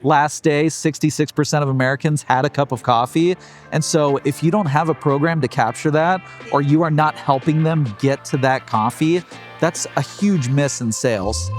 last day, 66% of Americans had a cup of coffee. And so if you don't have a program to capture that, or you are not helping them get to that coffee, that's a huge miss in sales.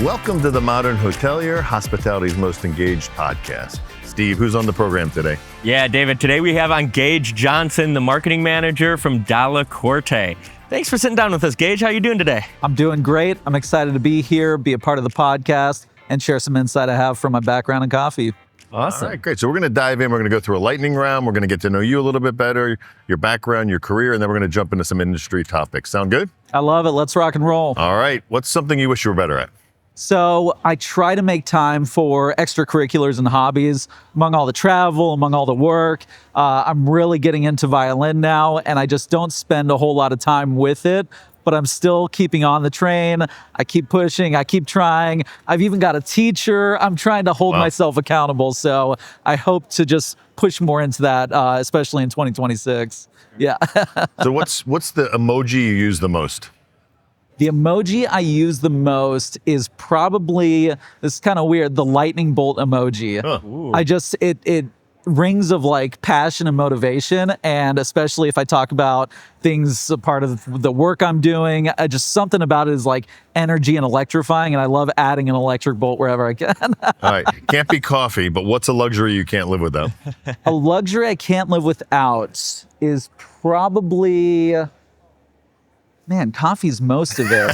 Welcome to the Modern Hotelier, hospitality's most engaged podcast. Steve, who's on the program today? Yeah, David, today we have on Gage Johnston, the marketing manager from Dalla Corte. Thanks for sitting down with us, Gage. How are you doing today? I'm doing great. I'm excited to be here, be a part of the podcast, and share some insight I have from my background in coffee. Awesome. All right, great. So we're going to dive in. We're going to go through a lightning round. We're going to get to know you a little bit better, your background, your career, and then we're going to jump into some industry topics. Sound good? I love it. Let's rock and roll. All right. What's something you wish you were better at? So I try to make time for extracurriculars and hobbies among all the travel, among all the work. I'm really getting into violin now, and I just don't spend a whole lot of time with it, but I'm still keeping on the train. I keep pushing, I keep trying. I've even got a teacher. I'm trying to hold myself accountable. So I hope to just push more into that, especially in 2026. Yeah. So what's the emoji you use the most? The emoji I use the most is probably, this is kind of weird, the lightning bolt emoji. It rings of like passion and motivation, and especially if I talk about things a part of the work I'm doing, just something about it is like energy and electrifying, and I love adding an electric bolt wherever I can. All right, can't be coffee, but what's a luxury you can't live without? A luxury I can't live without is probably... Man, coffee's most of it.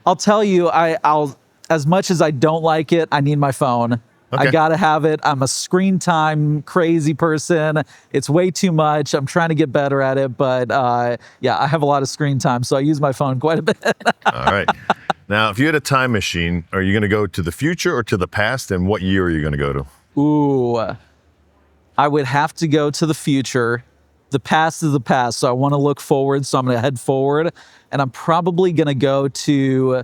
I'll tell you, I'll as much as I don't like it, I need my phone. Okay. I gotta have it. I'm a screen time crazy person. It's way too much. I'm trying to get better at it, but yeah, I have a lot of screen time, so I use my phone quite a bit. All right. Now, if you had a time machine, are you going to go to the future or to the past, and what year are you going to go to? Ooh, I would have to go to the future. The past is the past, so I want to look forward, so I'm going to head forward, and I'm probably going to go to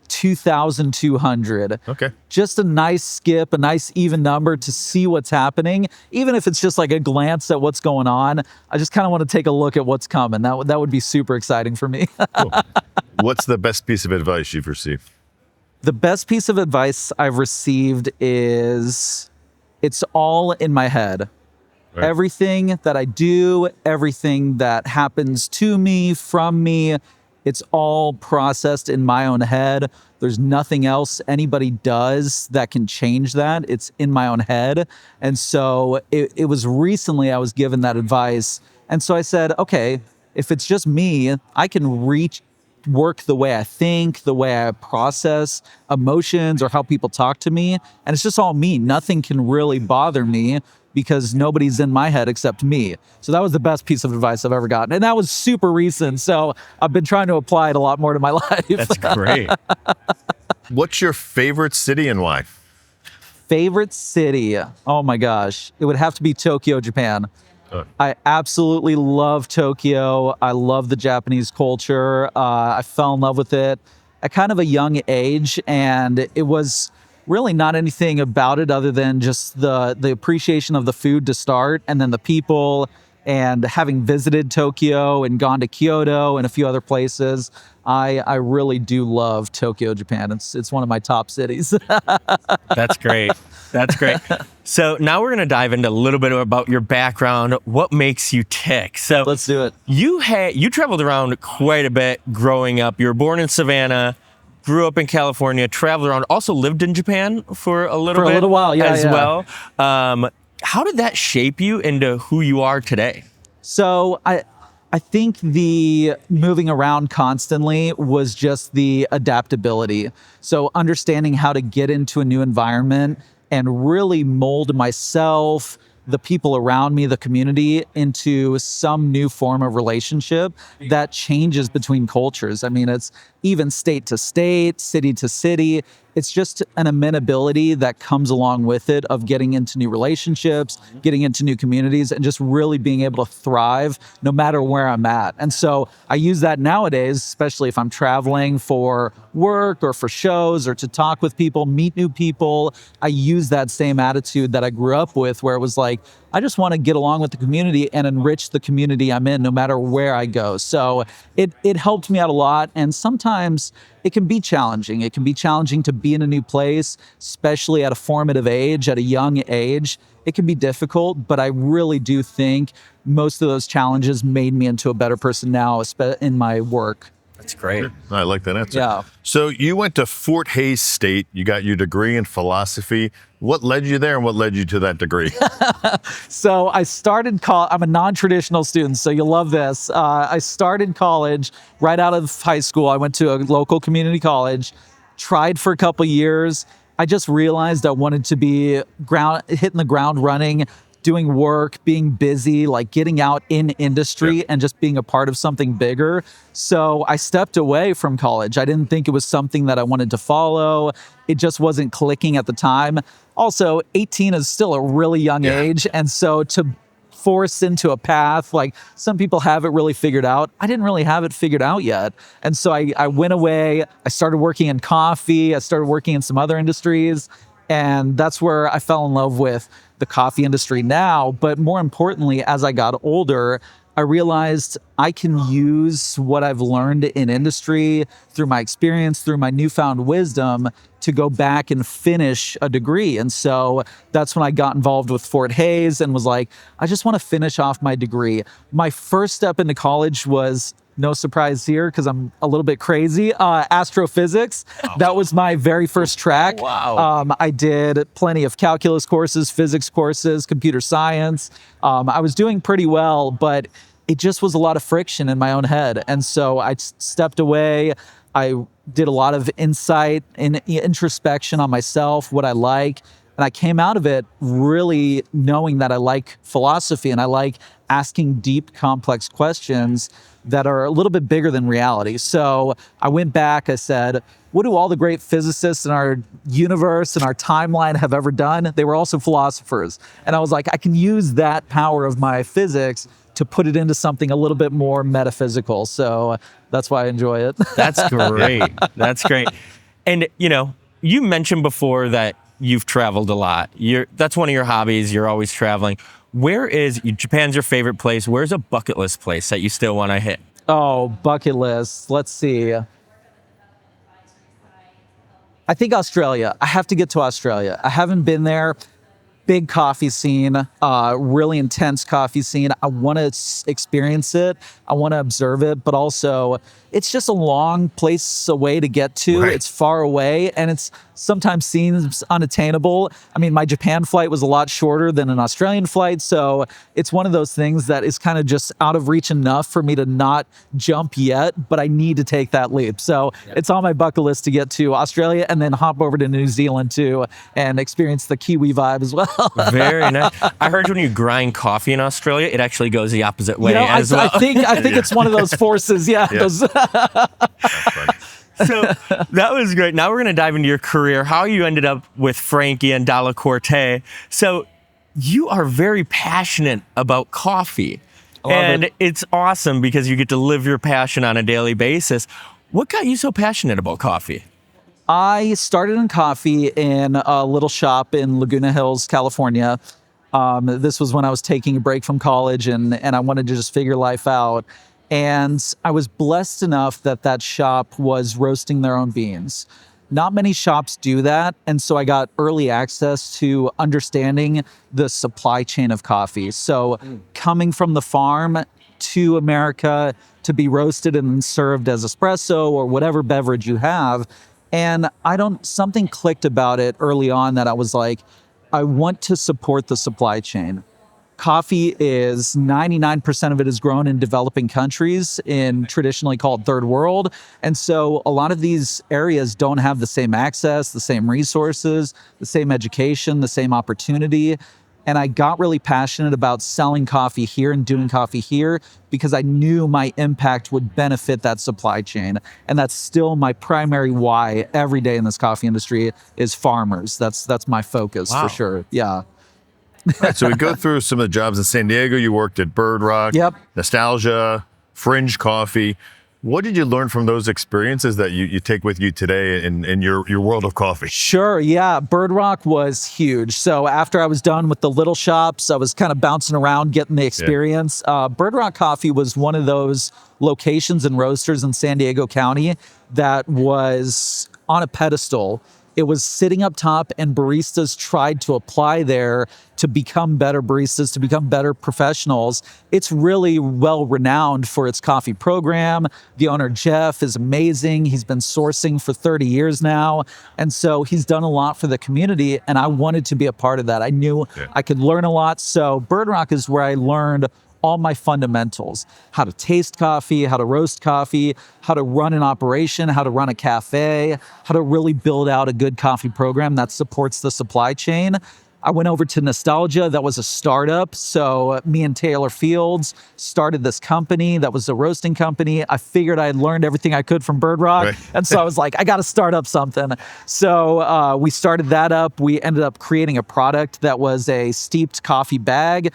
2,200. Okay. Just a nice skip, a nice even number to see what's happening. Even if it's just like a glance at what's going on, I just kind of want to take a look at what's coming. That would be super exciting for me. Cool. What's the best piece of advice you've received? The best piece of advice I've received is it's all in my head. Right. Everything that I do, everything that happens to me, from me, it's all processed in my own head. There's nothing else anybody does that can change that. It's in my own head. And so it was recently I was given that advice. And so I said, okay, if it's just me, I can work the way I think, the way I process emotions or how people talk to me. And it's just all me. Nothing can really bother me because nobody's in my head except me. So that was the best piece of advice I've ever gotten. And that was super recent. So I've been trying to apply it a lot more to my life. That's great. What's your favorite city and why? Favorite city? Oh my gosh. It would have to be Tokyo, Japan. I absolutely love Tokyo. I love the Japanese culture. I fell in love with it at kind of a young age, and it was really not anything about it other than just the appreciation of the food to start, and then the people, and having visited Tokyo and gone to Kyoto and a few other places. I really do love Tokyo, Japan. It's one of my top cities. That's great. That's great. So now we're going to dive into a little bit about your background, what makes you tick. So let's do it. You traveled around quite a bit growing up. You were born in Savannah, grew up in California, traveled around, also lived in Japan for a little while, well. How did that shape you into who you are today? So I think the moving around constantly was just the adaptability. So understanding how to get into a new environment and really mold myself, the people around me, the community, into some new form of relationship that changes between cultures. I mean, it's even state to state, city to city. It's just an amenability that comes along with it of getting into new relationships, getting into new communities, and just really being able to thrive no matter where I'm at. And so I use that nowadays, especially if I'm traveling for work or for shows or to talk with people, meet new people. I use that same attitude that I grew up with, where it was like, I just want to get along with the community and enrich the community I'm in no matter where I go. So it helped me out a lot. And sometimes times it can be challenging. It can be challenging to be in a new place, especially at a formative age, at a young age. It can be difficult, but I really do think most of those challenges made me into a better person now in my work. That's great. I like that answer. Yeah. So you went to Fort Hays State. You got your degree in philosophy. What led you there and what led you to that degree? So I started I'm a non-traditional student, so you'll love this. I started college right out of high school. I went to a local community college, tried for a couple years. I just realized I wanted to be hitting the ground running, doing work, being busy, like getting out in industry and just being a part of something bigger. So I stepped away from college. I didn't think it was something that I wanted to follow. It just wasn't clicking at the time. Also, 18 is still a really young age. And so to force into a path, like some people have it really figured out, I didn't really have it figured out yet. And so I went away. I started working in coffee. I started working in some other industries. And that's where I fell in love with the coffee industry now. But more importantly, as I got older, I realized I can use what I've learned in industry through my experience, through my newfound wisdom to go back and finish a degree. And so that's when I got involved with Fort Hays and was like, I just want to finish off my degree. My first step into college was, no surprise here because I'm a little bit crazy, astrophysics. That was my very first track. Wow. I did plenty of calculus courses, physics courses, computer science. I was doing pretty well, but it just was a lot of friction in my own head. And so I stepped away. I did a lot of insight and introspection on myself, what I like. And I came out of it really knowing that I like philosophy and I like asking deep, complex questions that are a little bit bigger than reality. So I went back, I said, what do all the great physicists in our universe and our timeline have ever done? They were also philosophers. And I was like, I can use that power of my physics to put it into something a little bit more metaphysical. So that's why I enjoy it. That's great. That's great. And, you mentioned before that you've traveled a lot. That's one of your hobbies. You're always traveling. Japan's your favorite place. Where's a bucket list place that you still want to hit? Oh, bucket list. Let's see. I think Australia. I have to get to Australia. I haven't been there. Big coffee scene, really intense coffee scene. I want to experience it. I want to observe it, but also it's just a long place away to get to. Right. It's far away and it's sometimes seems unattainable. I mean, my Japan flight was a lot shorter than an Australian flight. So it's one of those things that is kind of just out of reach enough for me to not jump yet, but I need to take that leap. So it's on my bucket list to get to Australia and then hop over to New Zealand too and experience the Kiwi vibe as well. Very nice. I heard when you grind coffee in Australia, it actually goes the opposite way as well. I think it's one of those forces. Yeah. So that was great. Now we're going to dive into your career, how you ended up with Frankie and Dalla Corte. So you are very passionate about coffee. And it's awesome because you get to live your passion on a daily basis. What got you so passionate about coffee? I started in coffee in a little shop in Laguna Hills, California. This was when I was taking a break from college and I wanted to just figure life out. And I was blessed enough that shop was roasting their own beans. Not many shops do that. And so I got early access to understanding the supply chain of coffee. So coming from the farm to America to be roasted and served as espresso or whatever beverage you have. And something clicked about it early on that I was like, I want to support the supply chain. Coffee is 99% of it is grown in developing countries in traditionally called third world. And so a lot of these areas don't have the same access, the same resources, the same education, the same opportunity. And I got really passionate about selling coffee here and doing coffee here because I knew my impact would benefit that supply chain. And that's still my primary why every day in this coffee industry is farmers. That's my focus for sure. Yeah. Right, so we go through some of the jobs in San Diego. You worked at Bird Rock, Yep. Nostalgia, Fringe Coffee. What did you learn from those experiences that you take with you today in your world of coffee? Sure, yeah. Bird Rock was huge. So after I was done with the little shops, I was kind of bouncing around getting the experience. Bird Rock Coffee was one of those locations and roasters in San Diego County that was on a pedestal. It was sitting up top, and baristas tried to apply there to become better baristas, to become better professionals. It's really well renowned for its coffee program. The owner, Jeff, is amazing. He's been sourcing for 30 years now. And so he's done a lot for the community, and I wanted to be a part of that. I knew I could learn a lot. So Bird Rock is where I learned all my fundamentals: how to taste coffee, how to roast coffee, how to run an operation, how to run a cafe, how to really build out a good coffee program that supports the supply chain. I went over to Nostalgia. That was a startup. So me and Taylor Fields started this company that was a roasting company. I figured I had learned everything I could from Bird Rock. Right. And so I was like, I got to start up something. So we started that up. We ended up creating a product that was a steeped coffee bag.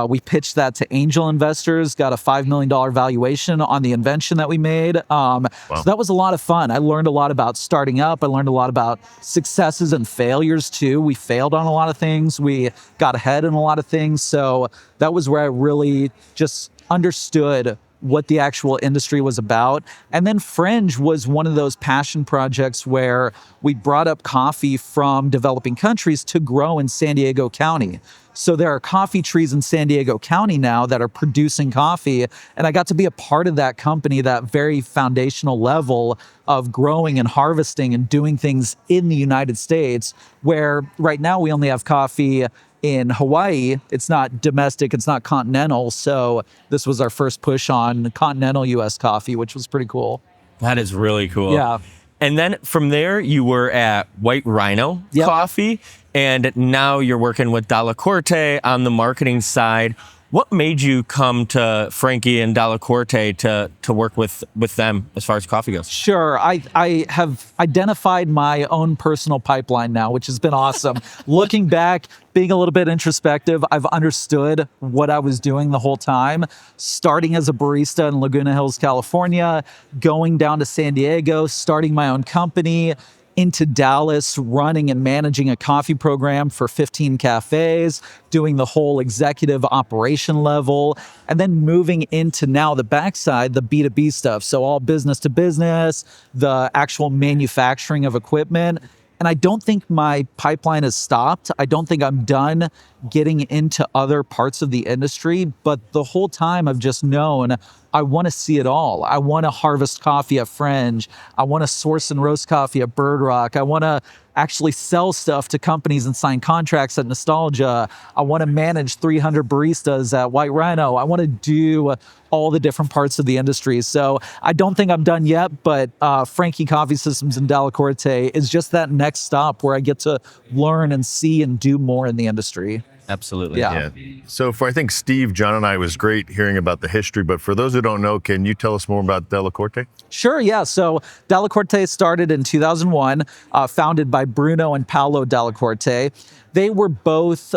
We pitched that to angel investors, got a $5 million valuation on the invention that we made. So that was a lot of fun. I learned a lot about starting up. I learned a lot about successes and failures too. We failed on a lot of things. We got ahead in a lot of things. So that was where I really just understood what the actual industry was about. And then Fringe was one of those passion projects where we brought up coffee from developing countries to grow in San Diego County. So there are coffee trees in San Diego County now that are producing coffee. And I got to be a part of that company, that very foundational level of growing and harvesting and doing things in the United States, where right now we only have coffee in Hawaii. It's not domestic, it's not continental. So this was our first push on continental US coffee, which was pretty cool. That is really cool. Yeah. And then from there, you were at White Rhino Coffee, and now you're working with Dalla Corte on the marketing side. What made you come to Frankie and Dalla Corte to work with them as far as coffee goes? Sure. I have identified my own personal pipeline now, which has been awesome. Looking back, being a little bit introspective, I've understood what I was doing the whole time, starting as a barista in Laguna Hills, California, going down to San Diego, starting my own company, into Dallas, running and managing a coffee program for 15 cafes, doing the whole executive operation level, and then moving into now the backside, the B2B stuff. So all business to business, the actual manufacturing of equipment. And I don't think my pipeline has stopped. I don't think I'm done getting into other parts of the industry, but the whole time I've just known I want to see it all. I want to harvest coffee at Fringe. I want to source and roast coffee at Bird Rock. I want to actually sell stuff to companies and sign contracts at Nostalgia. I want to manage 300 baristas at White Rhino. I want to do all the different parts of the industry. So I don't think I'm done yet, but Frankie Coffee Systems in Dalla Corte is just that next stop where I get to learn and see and do more in the industry. Absolutely. Yeah. So for, I think Steve, John, and I, it was great hearing about the history, but for those who don't know, can you tell us more about Dalla Corte? Sure, yeah. So Dalla Corte started in 2001, founded by Bruno and Paolo Dalla Corte. They were both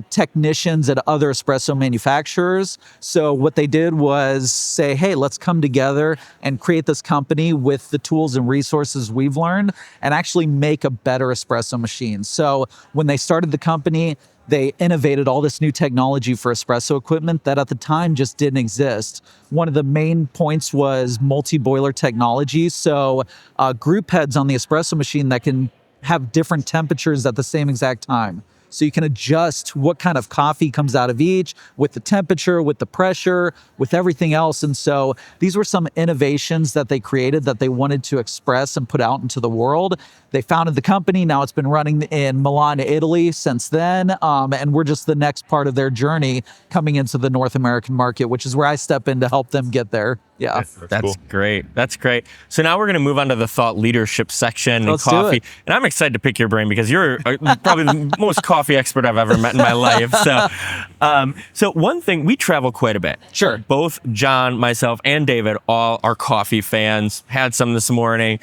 technicians at other espresso manufacturers. So what they did was say, hey, let's come together and create this company with the tools and resources we've learned and actually make a better espresso machine. So when they started the company, they innovated all this new technology for espresso equipment that at the time just didn't exist. One of the main points was multi-boiler technology. So group heads on the espresso machine that can have different temperatures at the same exact time. So you can adjust what kind of coffee comes out of each with the temperature, with the pressure, with everything else. And so these were some innovations that they created that they wanted to express and put out into the world. They founded the company. Now it's been running in Milan, Italy since then. And we're just the next part of their journey coming into the North American market, which is where I step in to help them get there. Yeah. That's cool. great. That's great. So now we're going to move on to the thought leadership section in Let's do coffee. it. And I'm excited to pick your brain because you're probably the most coffee expert I've ever met in my life. So one thing, we travel quite a bit. Sure. Both John, myself, and David all are coffee fans. Had some this morning.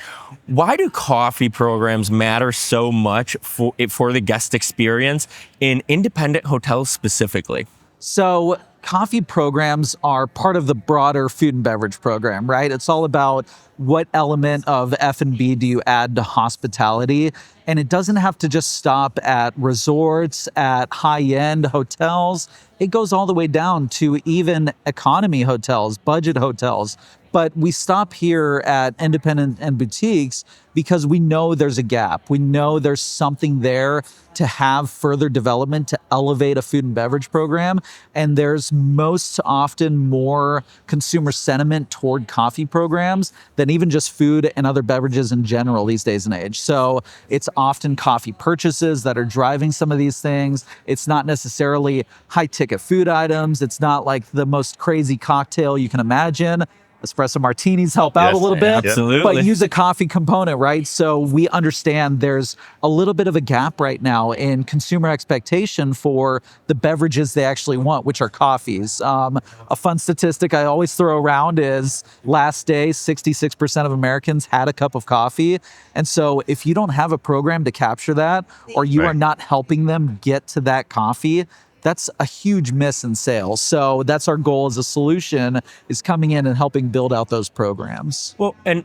Why do coffee programs matter so much for the guest experience in independent hotels specifically? So coffee programs are part of the broader food and beverage program, right? It's all about what element of F&B do you add to hospitality? And it doesn't have to just stop at resorts, at high-end hotels. It goes all the way down to even economy hotels, budget hotels. But we stop here at independent and boutiques because we know there's a gap. We know there's something there to have further development to elevate a food and beverage program. And there's most often more consumer sentiment toward coffee programs than even just food and other beverages in general these days and age. So it's often coffee purchases that are driving some of these things. It's not necessarily high ticket food items. It's not like the most crazy cocktail you can imagine. Espresso martinis help out a little bit, absolutely. but use a coffee component, right? So we understand there's a little bit of a gap right now in consumer expectation for the beverages they actually want, which are coffees. A fun statistic I always throw around is last day, 66% of Americans had a cup of coffee. And so if you don't have a program to capture that, or you are not helping them get to that coffee, that's a huge miss in sales. So that's our goal as a solution, is coming in and helping build out those programs. Well, and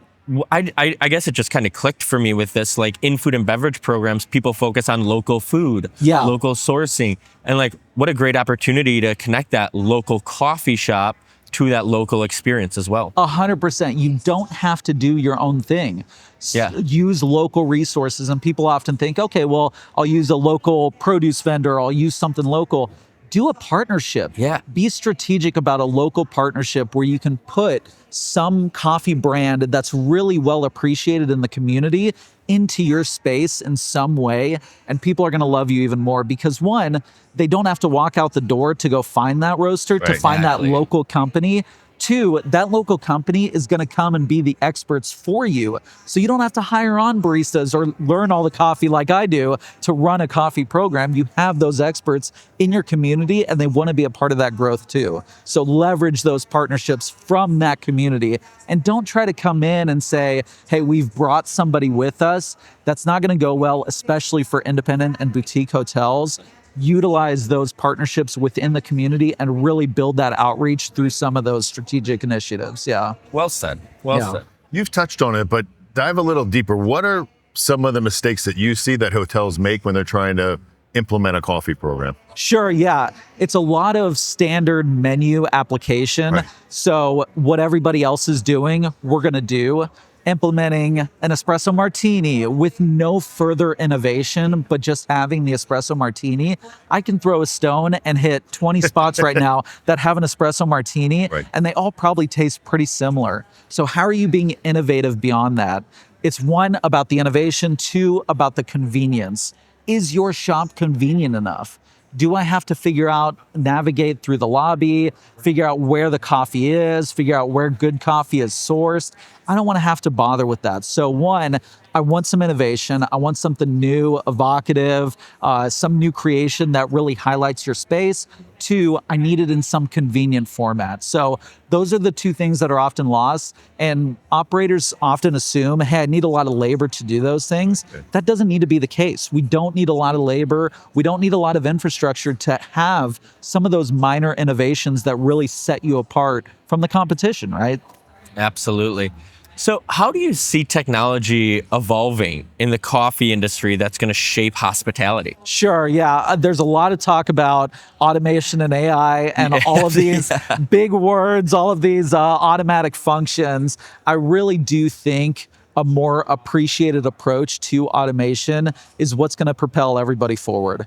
I guess it just kind of clicked for me with this, like in food and beverage programs, people focus on local food, local sourcing, and like what a great opportunity to connect that local coffee shop to that local experience as well. 100%. You don't have to do your own thing. Use local resources. And people often think, okay, well, I'll use a local produce vendor. I'll use something local. Do a partnership. Be strategic about a local partnership where you can put some coffee brand that's really well appreciated in the community into your space in some way, and people are going to love you even more because, one, they don't have to walk out the door to go find that roaster, to find that local company. Two, that local company is going to come and be the experts for you. So you don't have to hire on baristas or learn all the coffee like I do to run a coffee program. You have those experts in your community and they want to be a part of that growth too. So leverage those partnerships from that community and don't try to come in and say, hey, we've brought somebody with us. That's not going to go well, especially for independent and boutique hotels. Utilize those partnerships within the community and really build that outreach through some of those strategic initiatives. Well said. Well said. You've touched on it, but dive a little deeper. What are some of the mistakes that you see that hotels make when they're trying to implement a coffee program? Sure, it's a lot of standard menu application. So what everybody else is doing, we're going to do. Implementing an espresso martini with no further innovation, but just having the espresso martini. I can throw a stone and hit 20 spots right now that have an espresso martini, and they all probably taste pretty similar. So how are you being innovative beyond that? It's one, about the innovation, two, about the convenience. Is your shop convenient enough? Do I have to navigate through the lobby, figure out where the coffee is, figure out where good coffee is sourced? I don't want to have to bother with that. So one, I want some innovation. I want something new, evocative, some new creation that really highlights your space. Two, I need it in some convenient format. So those are the two things that are often lost. And operators often assume, hey, I need a lot of labor to do those things. That doesn't need to be the case. We don't need a lot of labor. We don't need a lot of infrastructure to have some of those minor innovations that really set you apart from the competition, right? Absolutely. So how do you see technology evolving in the coffee industry that's going to shape hospitality? Sure, there's a lot of talk about automation and AI and all of these big words, all of these automatic functions. I really do think a more appreciated approach to automation is what's going to propel everybody forward.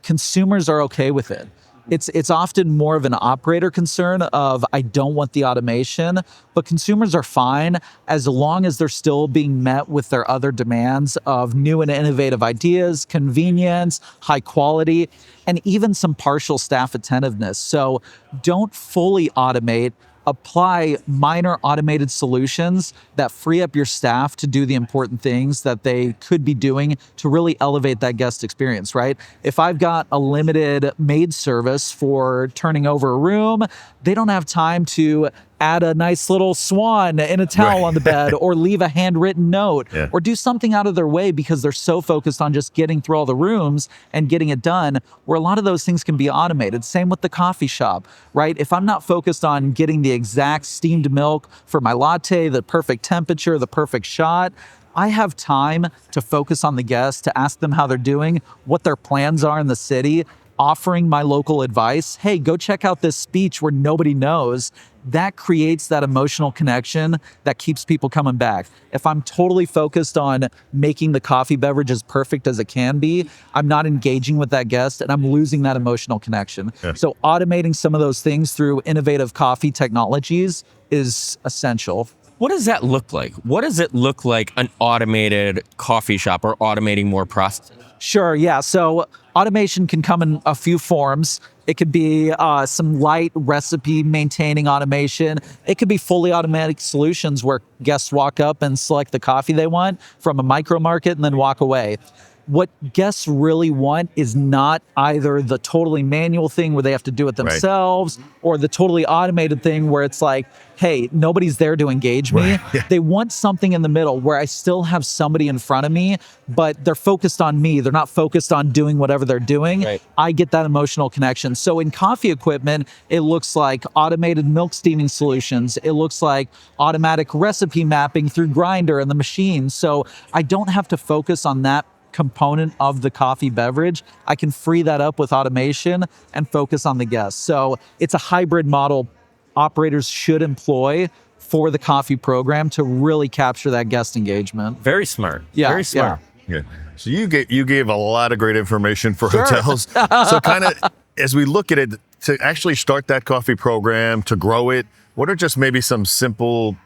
Consumers are okay with it. It's often more of an operator concern of, I don't want the automation, but consumers are fine as long as they're still being met with their other demands of new and innovative ideas, convenience, high quality, and even some partial staff attentiveness. So don't fully automate. Apply minor automated solutions that free up your staff to do the important things that they could be doing to really elevate that guest experience, right? If I've got a limited maid service for turning over a room, they don't have time to add a nice little swan in a towel on the bed, or leave a handwritten note, or do something out of their way because they're so focused on just getting through all the rooms and getting it done, where a lot of those things can be automated. Same with the coffee shop, right? If I'm not focused on getting the exact steamed milk for my latte, the perfect temperature, the perfect shot, I have time to focus on the guests, to ask them how they're doing, what their plans are in the city, offering my local advice. Hey, go check out this speech where nobody knows. That creates that emotional connection that keeps people coming back. If I'm totally focused on making the coffee beverage as perfect as it can be, I'm not engaging with that guest and I'm losing that emotional connection. So automating some of those things through innovative coffee technologies is essential. What does that look like? What does it look like an automated coffee shop or automating more processes? Sure, yeah. So automation can come in a few forms. It could be some light recipe maintaining automation. It could be fully automatic solutions where guests walk up and select the coffee they want from a micro market and then walk away. What guests really want is not either the totally manual thing where they have to do it themselves, or the totally automated thing where it's like, hey, nobody's there to engage me. They want something in the middle where I still have somebody in front of me, but they're focused on me. They're not focused on doing whatever they're doing. I get that emotional connection. So in coffee equipment, it looks like automated milk steaming solutions. It looks like automatic recipe mapping through Grinder and the machine. So I don't have to focus on that component of the coffee beverage. I can free that up with automation and focus on the guests. So it's a hybrid model operators should employ for the coffee program to really capture that guest engagement. Very smart. Yeah, Very smart. Yeah. So you gave a lot of great information for hotels. So kind of as we look at it, to actually start that coffee program, to grow it, what are just maybe some simple,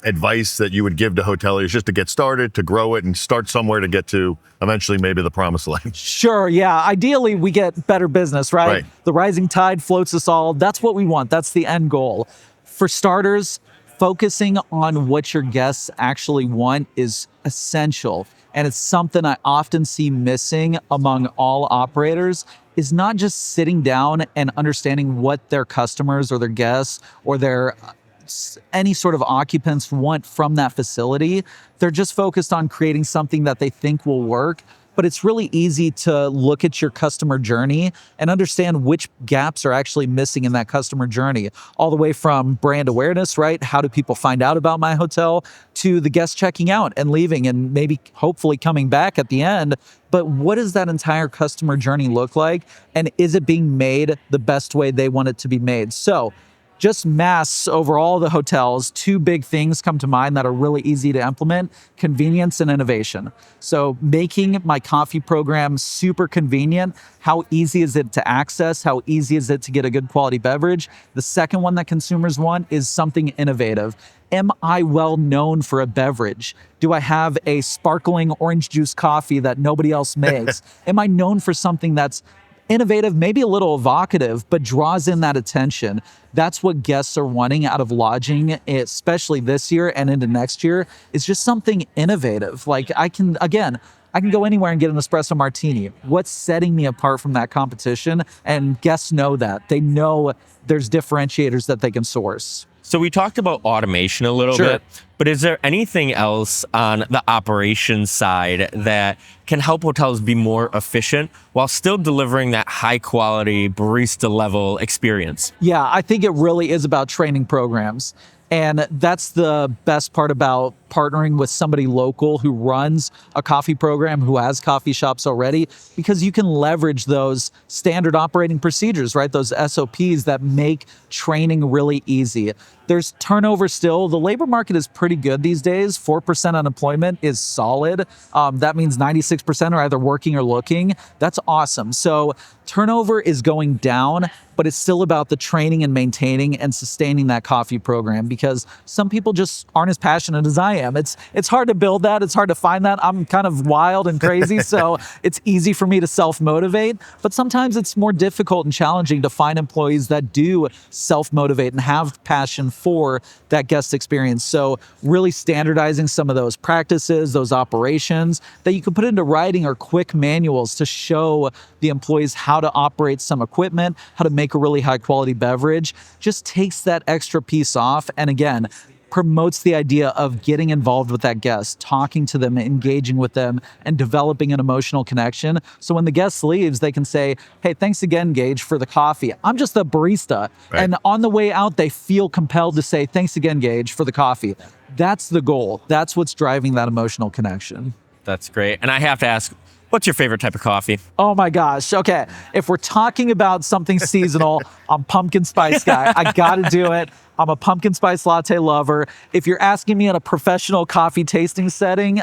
advice that you would give to hoteliers just to get started, to grow it and start somewhere to get to eventually maybe the promised land? Sure, yeah. Ideally, we get better business, right? The rising tide floats us all. That's what we want. That's the end goal. For starters, focusing on what your guests actually want is essential. And it's something I often see missing among all operators, is not just sitting down and understanding what their customers or their guests or their any sort of occupants want from that facility. They're just focused on creating something that they think will work. But it's really easy to look at your customer journey and understand which gaps are actually missing in that customer journey, all the way from brand awareness, right? How do people find out about my hotel, to the guests checking out and leaving and maybe hopefully coming back at the end. But what does that entire customer journey look like? And is it being made the best way they want it to be made? So just mass over all the hotels, two big things come to mind that are really easy to implement: convenience and innovation. So making my coffee program super convenient. How easy is it to access? How easy is it to get a good quality beverage? The second one that consumers want is something innovative. Am I well known for a beverage? Do I have a sparkling orange juice coffee that nobody else makes? Am I known for something that's innovative, maybe a little evocative, but draws in that attention? That's what guests are wanting out of lodging, especially this year and into next year, is just something innovative. Like I can go anywhere and get an espresso martini. What's setting me apart from that competition? And guests know that. They know there's differentiators that they can source. So we talked about automation a little bit, but is there anything else on the operations side that can help hotels be more efficient while still delivering that high quality barista level experience? Yeah, I think it really is about training programs. And that's the best part about partnering with somebody local who runs a coffee program, who has coffee shops already, because you can leverage those standard operating procedures, right? Those SOPs that make training really easy. There's turnover still. The labor market is pretty good these days. 4% unemployment is solid. That means 96% are either working or looking. That's awesome. So turnover is going down, but it's still about the training and maintaining and sustaining that coffee program, because some people just aren't as passionate as I am. It's hard to build that. It's hard to find that. I'm kind of wild and crazy, so it's easy for me to self-motivate. But sometimes it's more difficult and challenging to find employees that do self-motivate and have passion for that guest experience. So really standardizing some of those practices, those operations that you can put into writing or quick manuals to show the employees how to operate some equipment, how to make a really high quality beverage, just takes that extra piece off. And again, promotes the idea of getting involved with that guest, talking to them, engaging with them, and developing an emotional connection. So when the guest leaves, they can say, hey, thanks again, Gage, for the coffee. I'm just a barista. Right. And on the way out, they feel compelled to say, thanks again, Gage, for the coffee. That's the goal. That's what's driving that emotional connection. That's great. And I have to ask, what's your favorite type of coffee? Oh my gosh. Okay. If we're talking about something seasonal, I'm pumpkin spice guy. I got to do it. I'm a pumpkin spice latte lover. If you're asking me in a professional coffee tasting setting,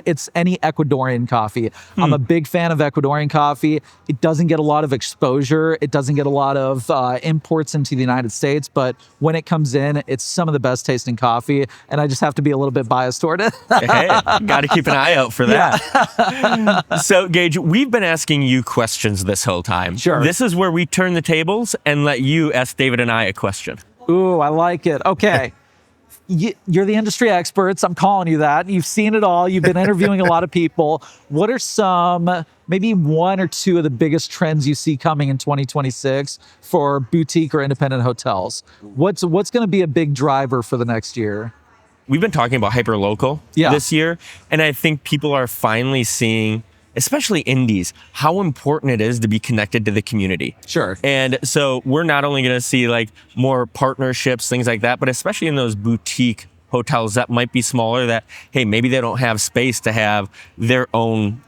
it's any Ecuadorian coffee. I'm a big fan of Ecuadorian coffee. It doesn't get a lot of exposure. It doesn't get a lot of imports into the United States, but when it comes in, it's some of the best tasting coffee. And I just have to be a little bit biased toward it. Hey, got to keep an eye out for that. So, Gage, we've been asking you questions this whole time. Sure. This is where we turn the tables and let you ask David and I a question. Ooh, I like it. Okay. You're the industry experts. I'm calling you that. You've seen it all. You've been interviewing a lot of people. What are some, maybe one or two of the biggest trends you see coming in 2026 for boutique or independent hotels? What's going to be a big driver for the next year? We've been talking about hyperlocal this year, and I think people are finally seeing, especially indies, how important it is to be connected to the community. Sure. And so we're not only going to see like more partnerships, things like that, but especially in those boutique hotels that might be smaller that, hey, maybe they don't have space to have their own,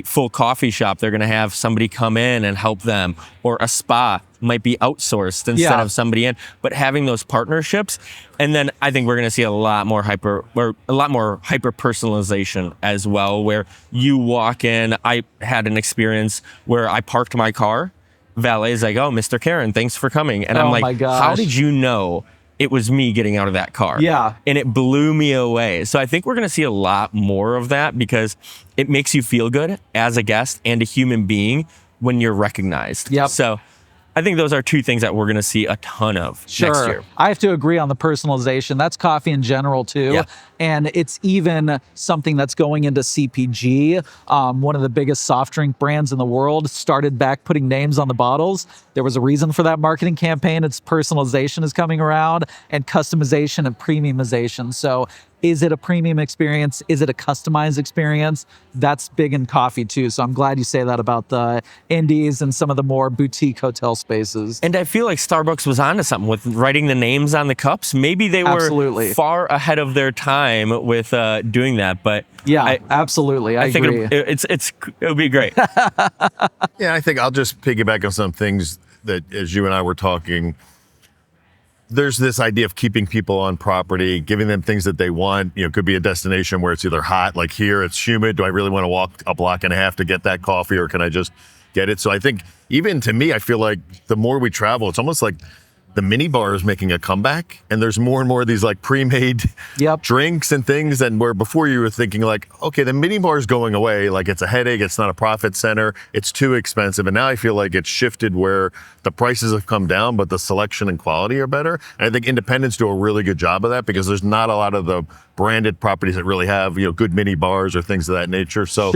full coffee shop. They're going to have somebody come in and help them, or a spa might be outsourced instead of somebody in, but having those partnerships. And then I think we're going to see a lot more hyper personalization as well, where you walk in. I had an experience where I parked my car. Valet is like, oh, Mr. Carran, thanks for coming. And I'm my like, gosh. how did you know it was me getting out of that car? Yeah. And it blew me away. So I think we're going to see a lot more of that, because it makes you feel good as a guest and a human being when you're recognized. Yep. So I think those are two things that we're going to see a ton of next year. I have to agree on the personalization. That's coffee in general too. Yeah. And it's even something that's going into CPG. One of the biggest soft drink brands in the world started back putting names on the bottles. There was a reason for that marketing campaign. It's personalization is coming around, and customization and premiumization. So is it a premium experience? Is it a customized experience? That's big in coffee too. So I'm glad you say that about the indies and some of the more boutique hotel spaces. And I feel like Starbucks was onto something with writing the names on the cups. Maybe they were far ahead of their time with doing that. But yeah, absolutely. I agree. think it'll be great. Yeah, I think I'll just piggyback on some things that, as you and I were talking, there's this idea of keeping people on property, giving them things that they want. It could be a destination where it's either hot, like here, it's humid. Do I really want to walk a block and a half to get that coffee, or can I just get it? So I think, even to me, I feel like the more we travel, it's almost like the mini bar is making a comeback, and there's more and more of these like pre-made drinks and things. And where before you were thinking like, okay, the mini bar is going away, like it's a headache, it's not a profit center, it's too expensive. And now I feel like it's shifted where the prices have come down, but the selection and quality are better. And I think independents do a really good job of that, because there's not a lot of the branded properties that really have, good mini bars or things of that nature. So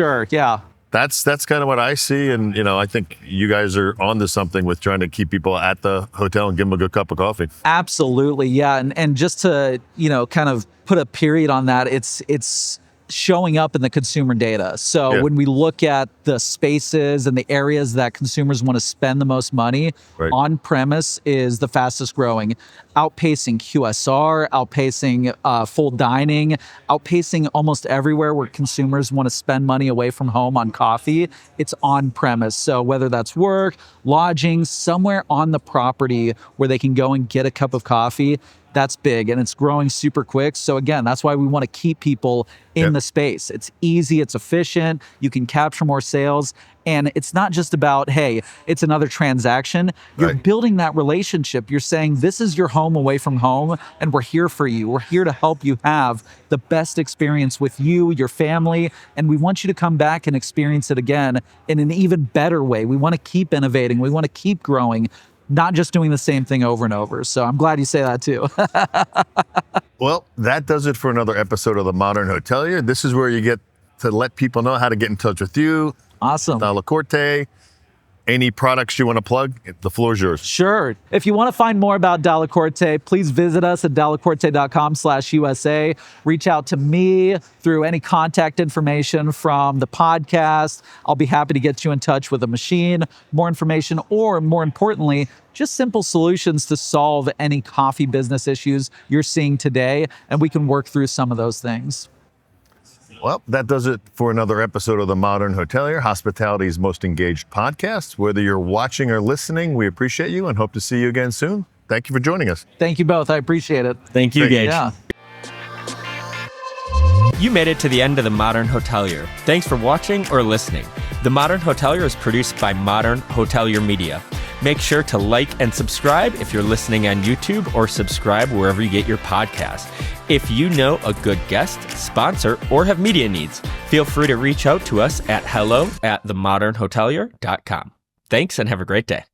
that's kind of what I see. And, I think you guys are onto something with trying to keep people at the hotel and give them a good cup of coffee. Absolutely. Yeah. And just to, kind of put a period on that, it's showing up in the consumer data. So when we look at the spaces and the areas that consumers want to spend the most money, on premise is the fastest growing, outpacing QSR, outpacing full dining, outpacing almost everywhere where consumers want to spend money away from home on coffee. It's on premise. So whether that's work, lodging, somewhere on the property where they can go and get a cup of coffee, That's big, and it's growing super quick. So again, that's why we want to keep people in the space. It's easy, it's efficient, you can capture more sales, and it's not just about, hey, it's another transaction. You're building that relationship. You're saying, this is your home away from home, and we're here for you. We're here to help you have the best experience with you, your family, and we want you to come back and experience it again in an even better way. We want to keep innovating. We want to keep growing, not just doing the same thing over and over. So I'm glad you say that too. Well, that does it for another episode of The Modern Hotelier. This is where you get to let people know how to get in touch with you. Awesome. Dalla Corte. Any products you want to plug? The floor is yours. Sure. If you want to find more about Dalla Corte, please visit us at dallacorte.com/USA. Reach out to me through any contact information from the podcast. I'll be happy to get you in touch with a machine, more information, or more importantly, just simple solutions to solve any coffee business issues you're seeing today, and we can work through some of those things. Well, that does it for another episode of The Modern Hotelier, hospitality's most engaged podcast. Whether you're watching or listening, we appreciate you and hope to see you again soon. Thank you for joining us. Thank you both. I appreciate it. Thank you, Gage. Yeah. You made it to the end of The Modern Hotelier. Thanks for watching or listening. The Modern Hotelier is produced by Modern Hotelier Media. Make sure to like and subscribe if you're listening on YouTube, or subscribe wherever you get your podcasts. If you know a good guest, sponsor, or have media needs, feel free to reach out to us at hello@themodernhotelier.com. Thanks and have a great day.